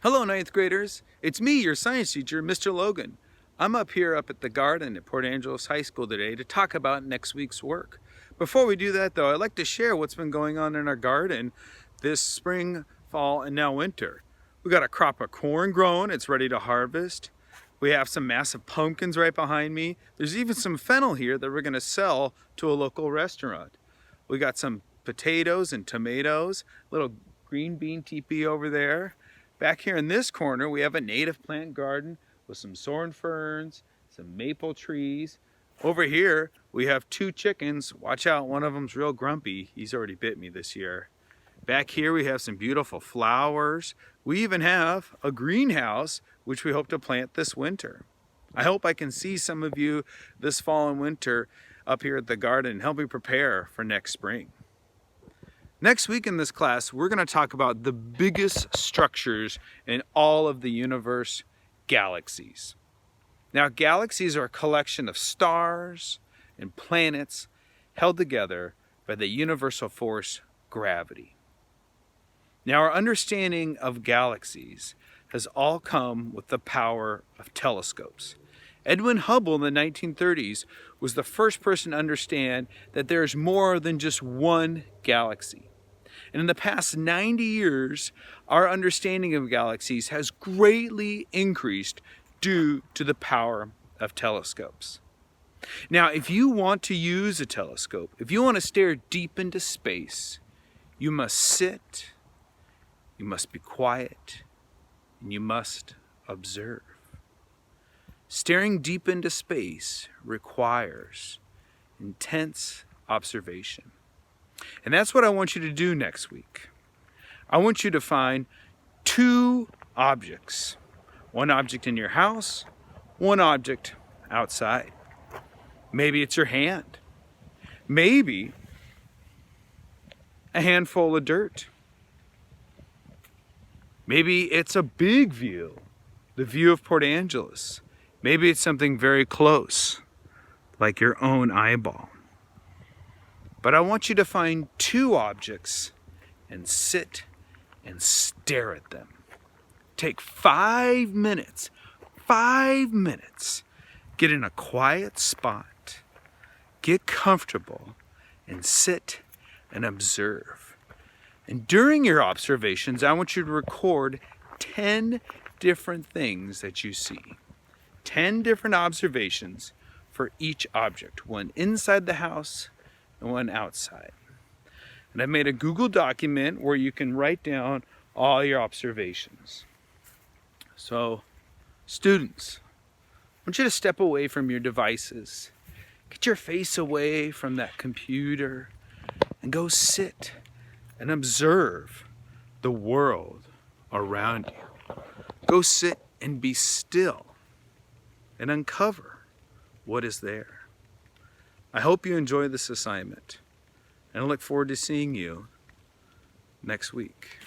Hello, ninth graders. It's me, your science teacher, Mr. Logan. I'm up at the garden at Port Angeles High School today to talk about next week's work. Before we do that though, I'd like to share what's been going on in our garden this spring, fall, and now winter. We got a crop of corn growing, it's ready to harvest. We have some massive pumpkins right behind me. There's even some fennel here that we're gonna sell to a local restaurant. We got some potatoes and tomatoes, little green bean teepee over there. Back here in this corner, we have a native plant garden with some thorn ferns, some maple trees. Over here, we have 2 chickens. Watch out, one of them's real grumpy. He's already bit me this year. Back here, we have some beautiful flowers. We even have a greenhouse, which we hope to plant this winter. I hope I can see some of you this fall and winter up here at the garden and help me prepare for next spring. Next week in this class, we're going to talk about the biggest structures in all of the universe, galaxies. Now, galaxies are a collection of stars and planets held together by the universal force, gravity. Now, our understanding of galaxies has all come with the power of telescopes. Edwin Hubble in the 1930s was the first person to understand that there's more than just one galaxy. And in the past 90 years, our understanding of galaxies has greatly increased due to the power of telescopes. Now, if you want to use a telescope, if you want to stare deep into space, you must sit, you must be quiet, and you must observe. Staring deep into space requires intense observation. And that's what I want you to do next week. I want you to find 2 objects. One object in your house, one object outside. Maybe it's your hand. Maybe a handful of dirt. Maybe it's a big view, the view of Port Angeles. Maybe it's something very close, like your own eyeball. But I want you to find 2 objects and sit and stare at them. Take 5 minutes, 5 minutes. Get in a quiet spot, get comfortable, and sit and observe. And during your observations, I want you to record 10 different things that you see. 10 different observations for each object, one inside the house and one outside. And I've made a Google document where you can write down all your observations. So, students, I want you to step away from your devices. Get your face away from that computer and go sit and observe the world around you. Go sit and be still and uncover what is there. I hope you enjoy this assignment, and I look forward to seeing you next week.